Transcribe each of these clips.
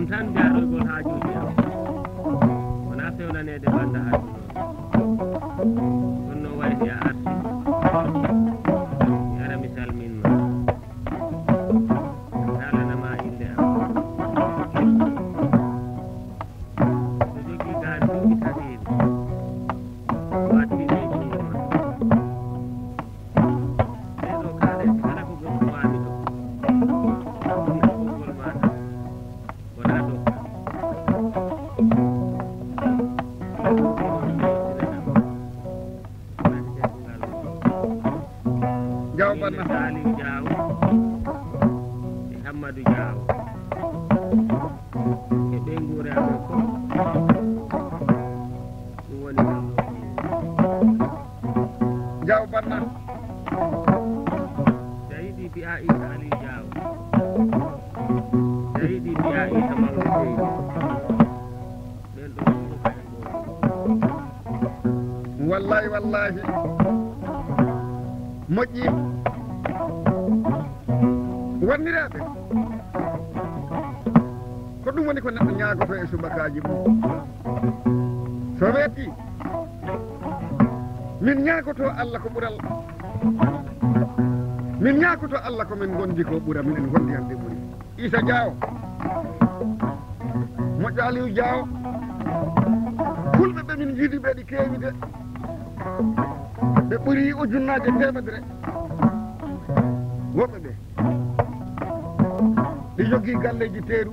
jam tan jaarugol haajuji am wona fewnanede banda aduna on no wayti a arti yara mi salminma halanama inde am so jogui gal duuɓi tatiɗi wattine jungoma ɓeɗo kaale kala ko goɗɗo wami ɗo ɓoggol maɗa wona dokka Jaw banna Saliou Diaw e Hammadou Diaw e ɓe nguure amen fof ɗum woni Jaw banna so yiɗi mbiya Issa Aliou Diaw so yiɗi mbiya Issa Mawɗo Seydi ɓen ɗo fof kayen ɗo wallahi wallahi moƴƴi wanniraɓe ko ɗum woni ko neɗɗo ñaagoto e subakaji mum so weeti min ñaagoto Allah ko ɓural min ñaagoto Allah ko min gondi ko ɓura minen gondi hande ɓuri Issa Diaw moƴƴo Aliou Diaw fulɓe ɓe min jiidi ɓe ɗi keewi de ɓe ɓuri ujunnaje temedere woɓɓe ɓe ɗi jogii galleji teeru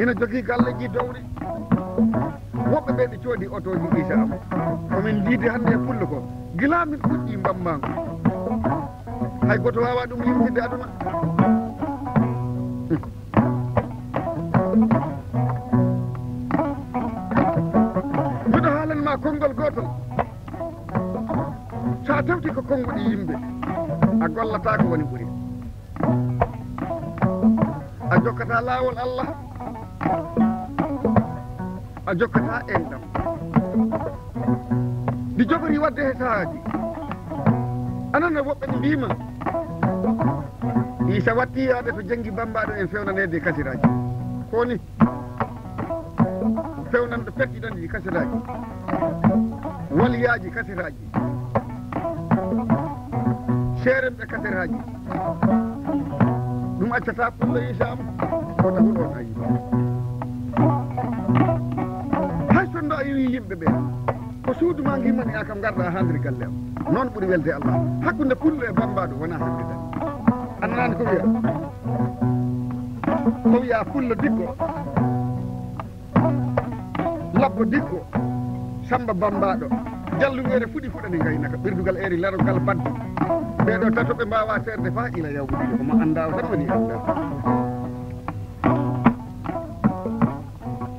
ina jogii galleji dowri woɓɓe ɓe ɗi coodi otoji Issa am komin jiidi hannde e pullo ko gila min puɗɗi mbammango hay goto wawa ɗum yimtide aduna miɗo haalanma konngol gotol sa tawti ko konnguɗi yimɓe a gollata ko woni ɓuri a jokkata laawol Allah a jokkata enɗam ɗi jogori wadde he sahaaji anana woɓɓe ɗi mbima Issa watti yaade to janggi bambaɗo en fewnanede kasiraji koni fewnanɗo pertiɗanɗi kasiraji waliyaji kasiraji seeremɓe kasiraji ɗum accata pullo Issa am o tagu ɗon ayi hay sonno a yewi yimɓe ɓe ko suudu ma gimmani a kam garɗa handiri galle am noon ɓuuri welde Allah hakkude pullo e bambaɗo wona hande tan annani ko wiya pullo diggo labbo diggo Samba bambaɗo jallugere fuɗi fuɗani gaynaka ɓirdugal eri larogal badde ɓeɗo tato ɓe mbawa serde fa ila yawmudi koma anda o tan woni anda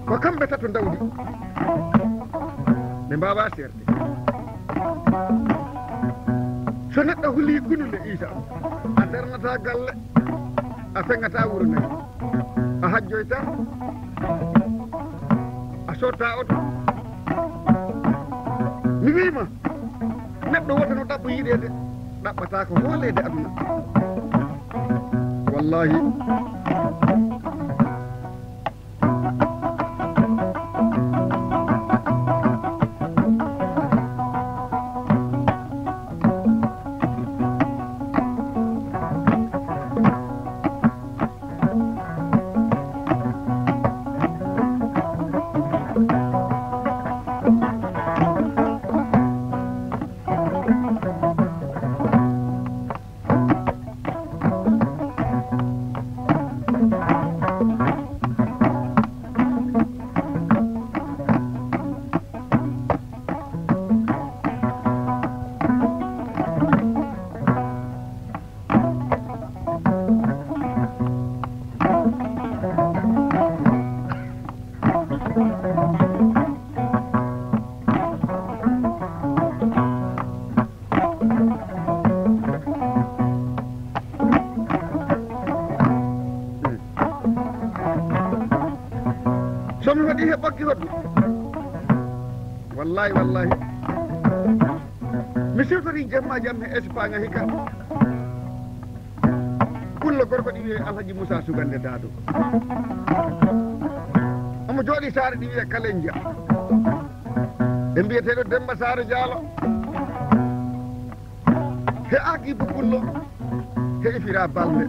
ko kamɓe tato dawdi ɓe mbawa serde so neɗɗo huuli gunude Issa a sernata galle a feŋata wuro nayi a hajjoyta a sotta oto mi wima neɗɗo woto no ɗaɓɓo yiɗede ɗaɓɓata ko hoolede aduna wallahi somi waɗi he ɓoggi hoddu wallahi wallahi mi siwtori jamma jam he Espagne hikka pullo gorko ɗi wiye Alhaji Moussa Sugande Dado omo jooɗi saare ɗi wiye Kalenja ɓe mbiyeteɗo Demba Saare Diallo he Agibu Pullo he Ifira Balde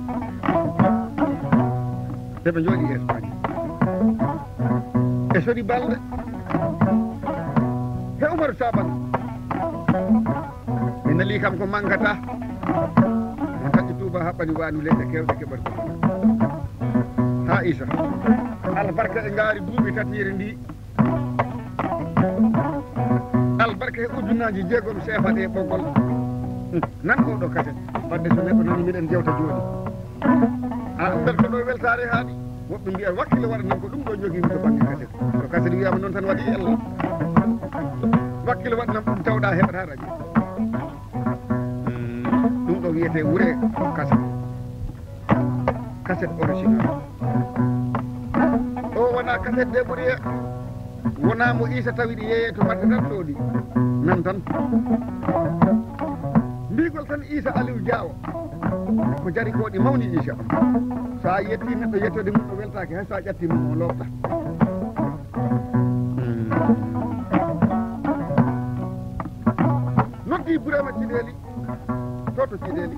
eɓe jooɗi Espagne e Sodi Balde he Umaru Saban mi nali kam ko mankata on taƴƴi Touba haɓɓani wanu leɗɗe kewɗe keɓat ko ha Isa albarka e ngaari duuɓi tatiri ndi albarka e ujunnaji jeegom seefade e ɓoggol nan oɗo kate wadde so neɗɗo nani miɗen jewta jooɗi a andal ko ɗo weltare haaɗi woɓɓe mbiya wakkile waɗa nan ko ɗum ɗo jogimi to banggue kaset so kaset wiyama noon tan waɗi Allah wakkile waɗa nan ɗum tawɗa heɓata radio ɗum ɗo wiyete wure kaset original o wona kaset de ɓuuri e wona mo Isa tawiɗi yeeye to mbatte tan ɗoɗi nan tan mbigol tan Isa Aliou Diawo ko jari ko ɗi mawni Isa sa yetti neɗɗo yettode mum ɗo weltake hay sa ƴatti mum o lofta noddi Burama Ciɗeli toto Ciɗeli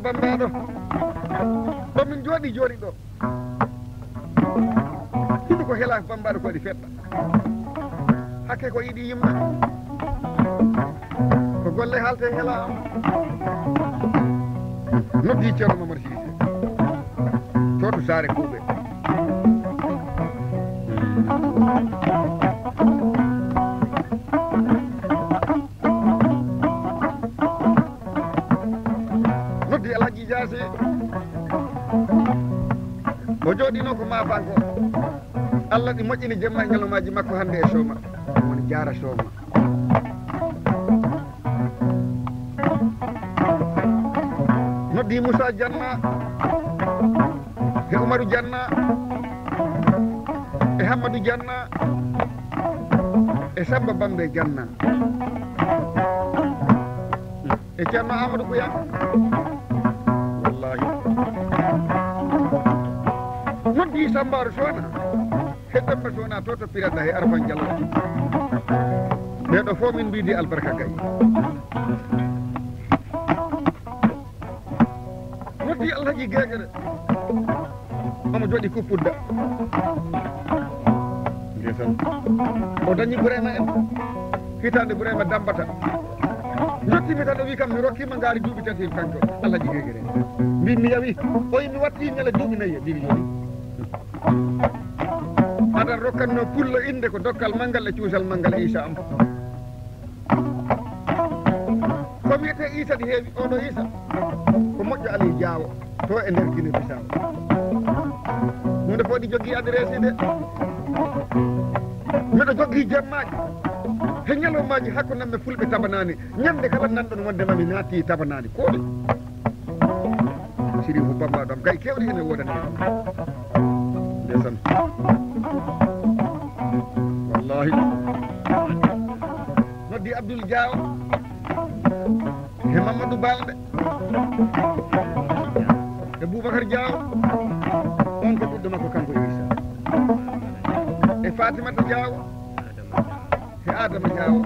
bambaɗo ɗomin jooɗi joni ɗo hiɗi ko heela bambaɗo koɗi feɗɗa hakke ko yiɗi yimma ko golle haalte heela noddi Ceerno Mamadou Cissé toto Saare Kuuɓe o jooɗino ko mafanko Allah ɗi moƴƴini jemma e ñalomaji makko hande e sooma woni Jaara Sooma noddi Moussa Dianna e Umaru Dianna e Hammadou Dianna e Samba Bambe Dianna e Ceerno Amadou Bouya wallahi noddi Sambaru Sona he Demba Sona toto Piranda he Arfan Diallo ɓeɗo fof min mbidi albarka Gaye noddi Alhaji Guéguere omo jooɗi Kuppudda ndesan o dañi Burema en hitande Burema dambata jottimi tan o wi kam mi rokkima ngaari duuɓi tati kanko Alhaji Guéguere mbin mi yawi o mi watti ñala duuɓi nayyi mbimi yoni aɗa rokkanno pullo inde ko dokkal manggal e cuusal manggal Isa am ko wiyete Isa ɗi heewi oɗo Isa ko moƴƴo Aliou Diawo to e nder Guinée Bissau hunde fof ɗi jogui adresse de mbiɗo jogui jemmaji he ñalomaji hakkundanɓe fulɓe tabanani ñande kala nanɗon wonde mami naatti tabanani koɗe siri fo bambaɗam kay kewɗi ene wodani ndesan wallahi noddi Abdoul Diawo e Mamadou Balde e Boubacar Diawo on ko ɓiɗɗo makko kanko Isa e Fatimata Diawo e Adama Diawo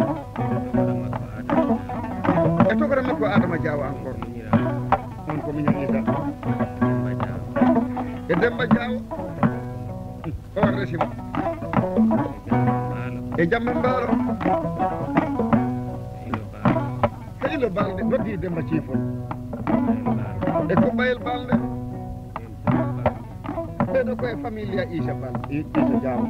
e togora makko Adama Diawo encore on ko miño Isa e Demba Diawo on resima e Jamma Mbaalo e Ilo Balde noddi Demba Cifol e Kumbayel Balde ɓeɗo koye famille Isa Balde Isa Diawo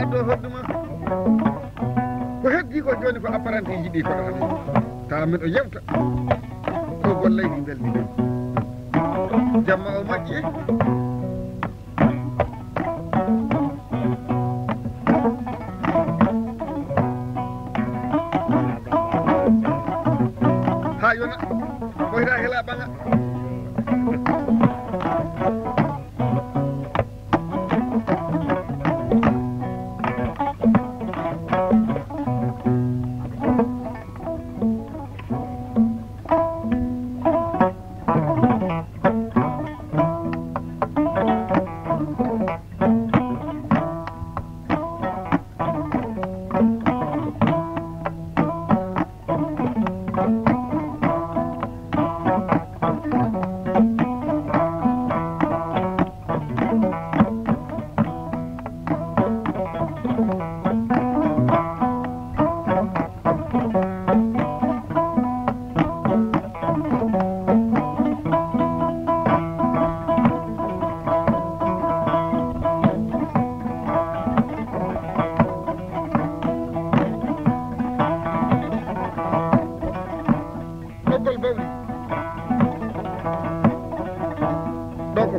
addo hodduma ko heddi ko joni ko apparenté jiɗi ko ɗon tawa miɗo yewta ko golleydi belɗi jamma o moƴƴi ha yona ko hita hela ɓaŋa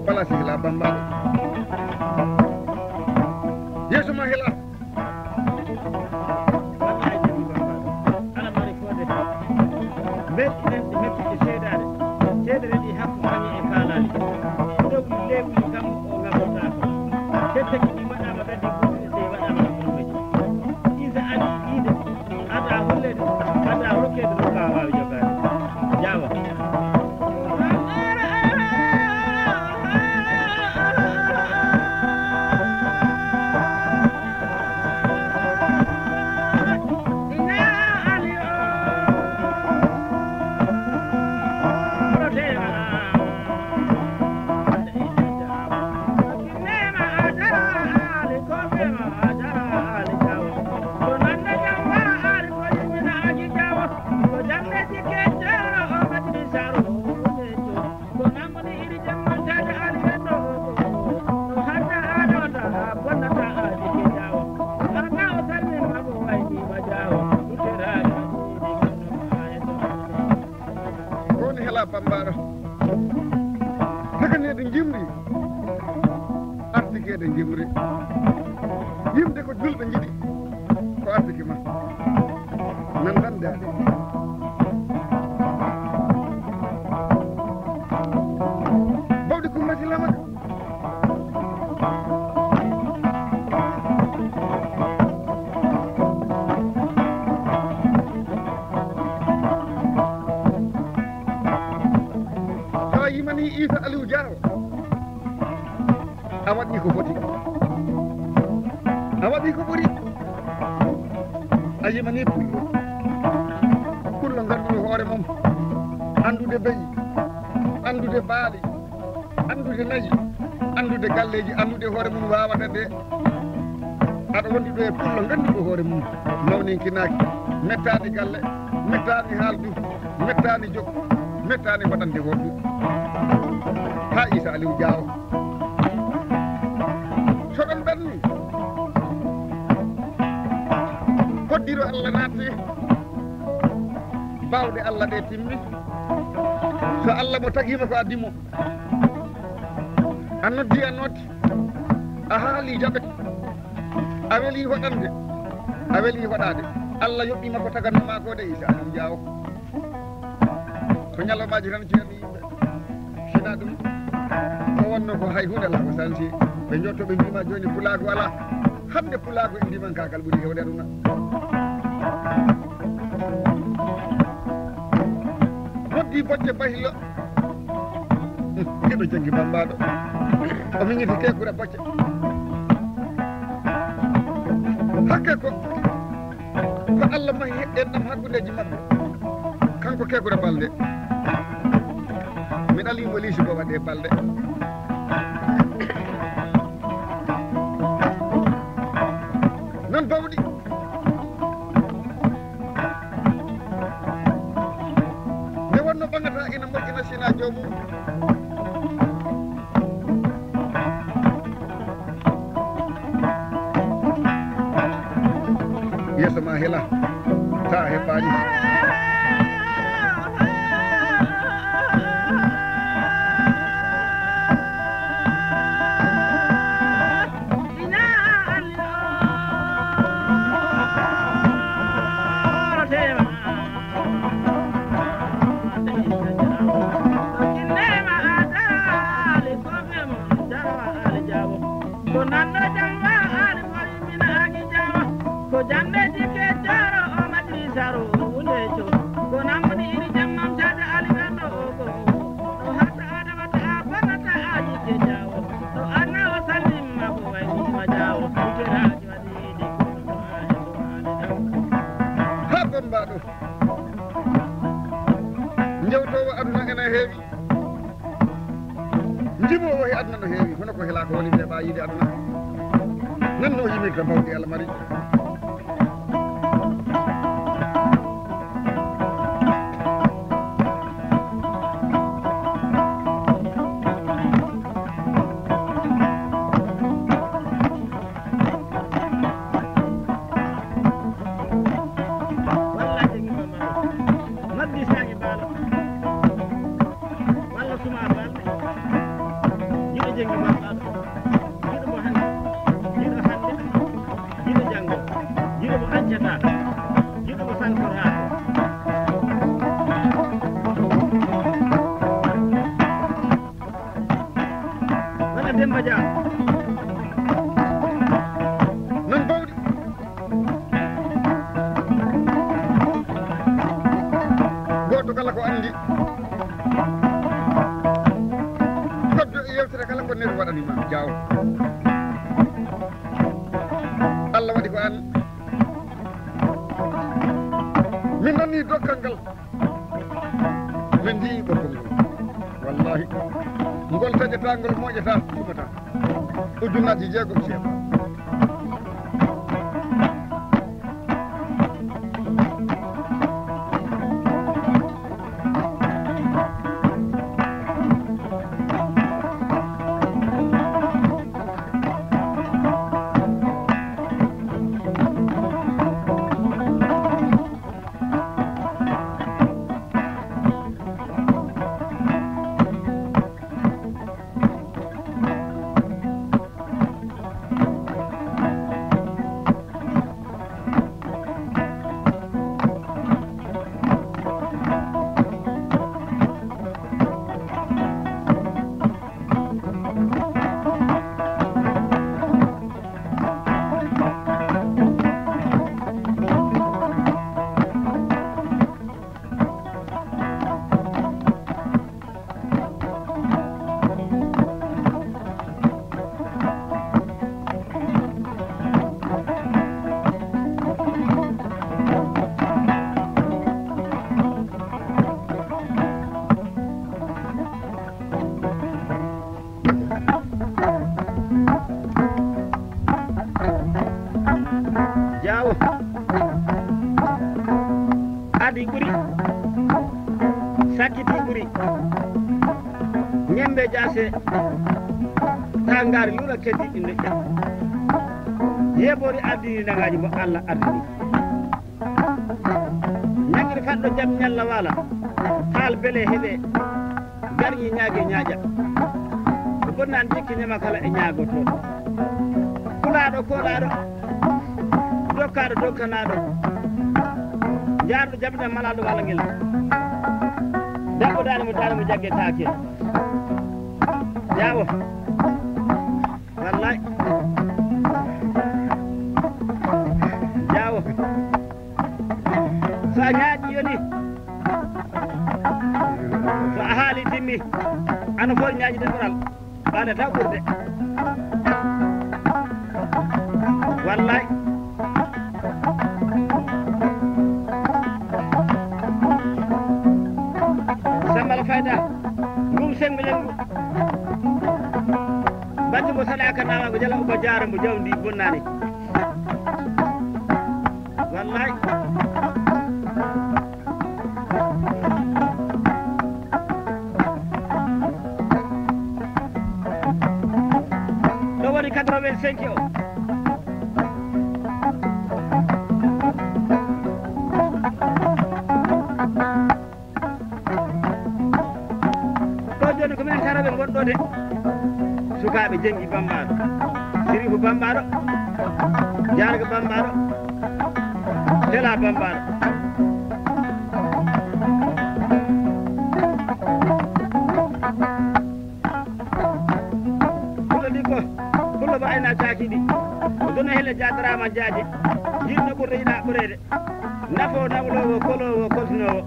place hila bambaɗo yeeso ma hela bambara teganede jimri artikede jimri yimde ko julɓe jiɗi ko artiki ma nan dandade bawɗi kummati lamaka Isa Aliou Diawo a waɗi ko foti a waɗi ko ɓuri a yimani pullo ganduɗo hoore mum andude beyi andude baaɗi andude nayi andude galleji andude hoore mum wawata de aɗa wonduɗo e pullo ganduɗo hoore mum mawninkinaki mettani galle mettani haaldu mettani jog mettani waɗande hoɗɗu ha Isa Aliou Diawo soɗon ɓenni hoddiro Allah naati bawɗe Allah ɗe timmi so Allah mo tagima ko addimo a noddi a noddi a haali jaɓete a weeli waɗande a weeli waɗade Allah yoɓɓima ko taganoma ko de Isa Aliou Diawo ko ñalomaji tan ceerni yimɓe sina ɗum ko wonno ko hay hunde ala ko santi ɓe jotto ɓe mbima joni pulago ala hande pulago e ndiman kakal ɓuuri hewde aduna noddi bocce bahilo keɗo jaggi bambaɗo o miñiti kekure bocce hakke ko Allah mahi heɗɗen ɗam hakkudeji mabɓe kanko kekure balde min alimo liisi ko waɗe balɗe non bawɗi nde wonno ɓagata ina moƴƴina sina jomum hela ta heɓani jewtowo aduna ene heewi jimowo he aduna no heewi hono ko hela ko woni ɓeɓa yiide aduna nan no yimirta bawɗi Allah mari Allah waɗi ko an min nani dokkal ngal min jii ɓoggol ngol wallahi ngol taƴata ngol moƴata ɗumata ujunnaji jeegom ceeɗa adi ɓuri sakkiti ɓuri ñembe jase tangari lula keddi ɗi neƴƴa yeɓori ardini nagaji mo Allah ardini ñagiri fatɗo jaam ñalla wala haal beele heeɓe garñi ñaage ñaaƴa ko bonnani jikki ñama kala e ñaagotoɗo kulaɗo kolaɗo dokkaɗo dokkanaɗo jaarɗo jabina malaɗo walla ngel debbo dani mo jaggetake yawo wallay yawo so a ñaaƴi yoni so a haali timmi ano fof ñaaƴi dentoral ɓaade taw ɓurde wallay sambala fayda ngum sengmo ñangu badde mo salaka nawa ko jala uba jaara mo jawdi bonnani wallay ɗo woni 85 o joni ko minen taraɓe gonɗo de sukaɓe jengi bambaɗo sirifu bambaɗo jarga bambaɗo tela bambaɗo pullo ɗi ko pullo ba ayna caki ɗi ko dono hele jadarama jaaje yimno ɓurɗo yiɗa ɓurede nafo nawlowo kolowo koltinowo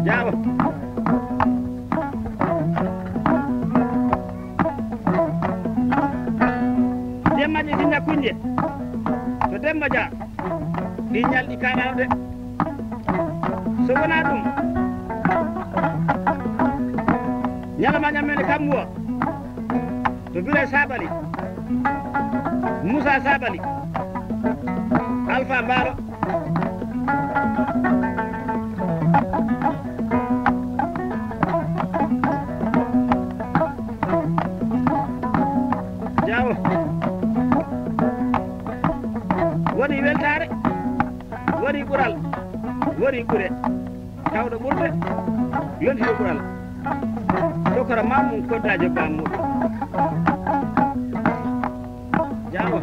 jawo jemmaji dinna kunje to demma dia ɗi ñalɗi kaɗano de so wona ɗum ñalama ñammene kammuwa to bire sabali moussa sabali alpha mbaro jawo woni weltare woni ɓural woni ɓure tawɗo ɓurde yontiɗo ɓural dokora mamum koddajo bammuɗo jawo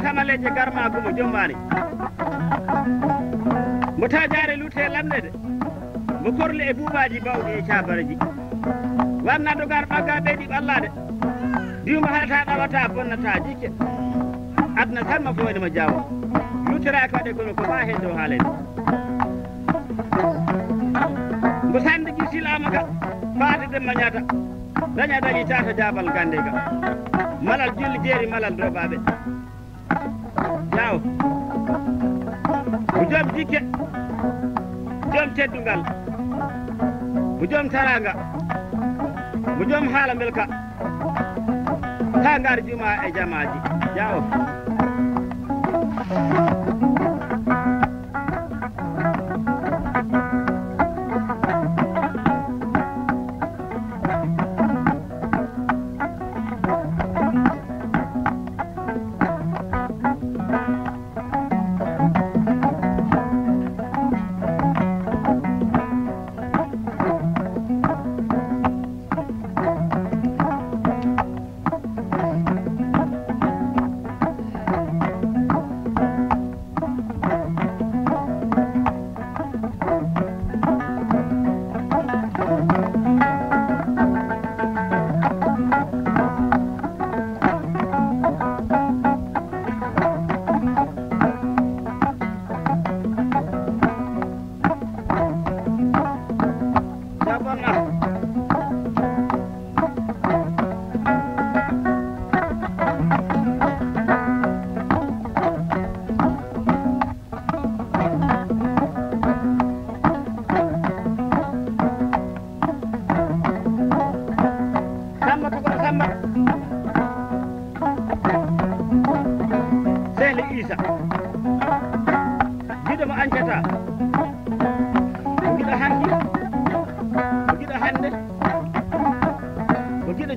tamaleje garma gumo jombani mo tajare lute lamnede mo korle e buubaji bawɗi e cabaraji wanna dogar ɓagga ɓeyɗi ɓallade diwmo hata ɗawata bonnata jikke adna tanma fo waɗima jawo luteraki waɗe kono ko ma hen dow haalede mbo sande gisilama ga faade demma ñata daña dañi tata jabal gande ga malal julli jeeri malal dobaɓe jaw ko joom jikke joom teddungal ko joom taranga ko joom haala belka ka ngar juma e jamaji jaw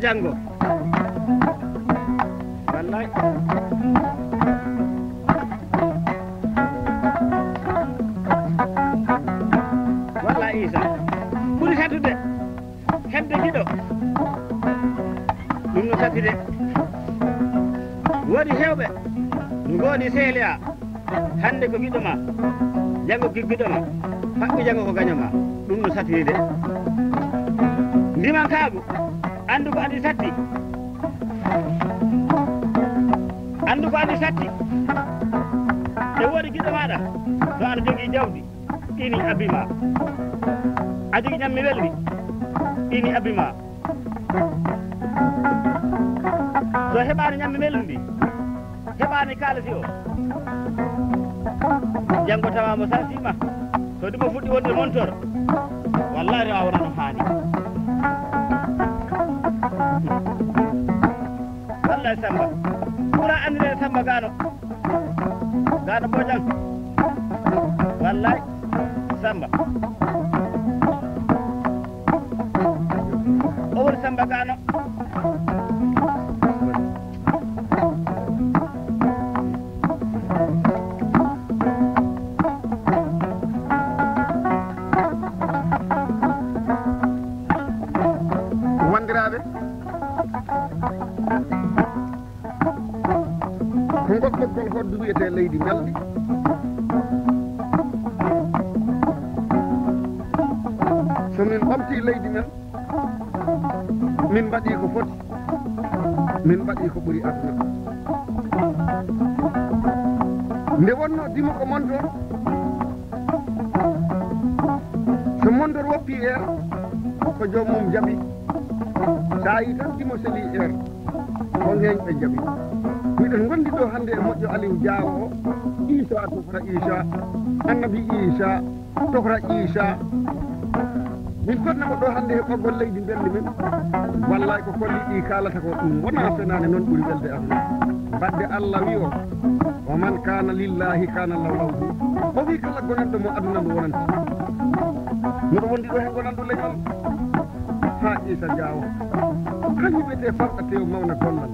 jango wallahi wallahi isa ɓuri satude hebde jiɗo ɗum no satide woodi hewɓe ngoodi seeliya hande ko giɗo ma jango giggiɗo ma faɓɓi jango ko gaño ma ɗum no satiride ndiman kaagu andu ko andi satti andu ko andi satti e woodi giɗo maɗa to aɗa jogii jawdi ini abima a jogii ñammi welmi ini abima so heɓani ñammi welmi ndi heɓani kalasi o janggo tawamo sasima so ɗimo fuɗɗi wonde montoro wallahi rewa wona no haani wallahi Samba ɓura andirede Samba gano bojang wallahi Samba o woni Samba gano wandiraɓe ko ngol ɓoggol hoddu wiyete leydi melɗi so min ɓamti leydi men min mbaɗi ko foti min mbaɗi ko ɓuri aduna nde wonno dimo ko Mondor so Mondor woppi ko joomum jaɓi sa yi tan dimo seli on hen ɓe jaɓi miɗen gondi ɗo hannde e moƴƴo Aliou Diawo o Isa tokora Isa annabi Isa tokora Isa min fotnamo ɗo hannde e ɓoggol leydi belli min wallahi ko kolli ɗi kalata ko ɗum wona fenade noon ɓuri welde aduna badde Allah wi o man kana lillahi kana lawlahu o wi kala gonanɗo mo aduna mo wonanti miɗo wondi ɗo hen gonanɗo leñol ha Isa Diawo kañum wiyete famɗa tew mawna gollal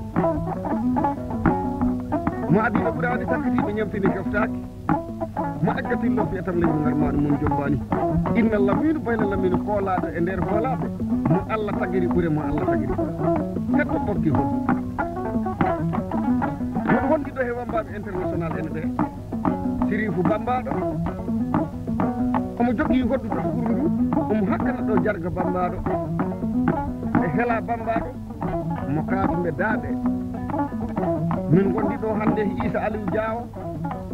mo adino ɓurani takkatiɓe ñamtini keftaki mo aggatillo fiyatam leydi garmaɗo mum jombani inna laminu bayna laminu hoolaɗo e nder hoolaɓe mo Allah tagiri ɓuure mo Allah tagiri heddo ɓoggi hon moɗo wondi ɗo he wambaɓe international ene ɓe Sirifou Bambaɗo omo jogui hoddude ko ɓuru ndu omo hakkana ɗo Jarga Bambaɗo e Hela Bambaɗo mo kaatuɓe daaɗe min gondi ɗo hannde Isa Aliou Diawo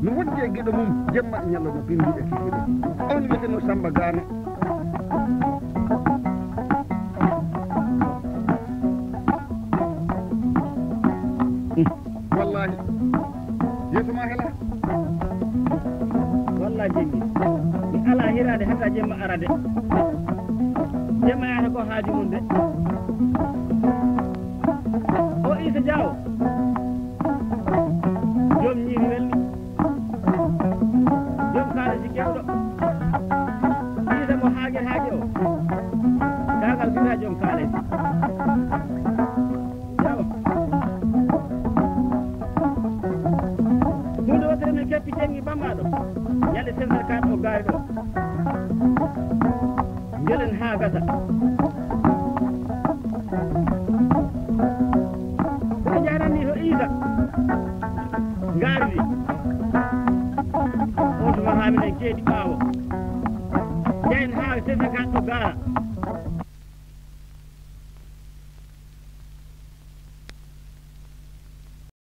no wonti e gueɗo mum jemma e ñallo mo bindi e kikiɗe on wiyeteno Samba Gano wallahi yeeso ma Hela wallahi jeggi mi ala hirade hatta jemma arade jemma yata ko haaji mum de o Isa Diawo joom ñiiri welni joom kaalisi kewɗo Isa mo haage o dagal bita joom kaalesi Diawo hunde wotere min keppi jengi Bambaɗo ñande sensar kaat o gaari ɗo jelen ha gasa ko jaranni to Isa gardi on tuma ha minen keedi ɓaawo jayen ha sensar kaat o gaara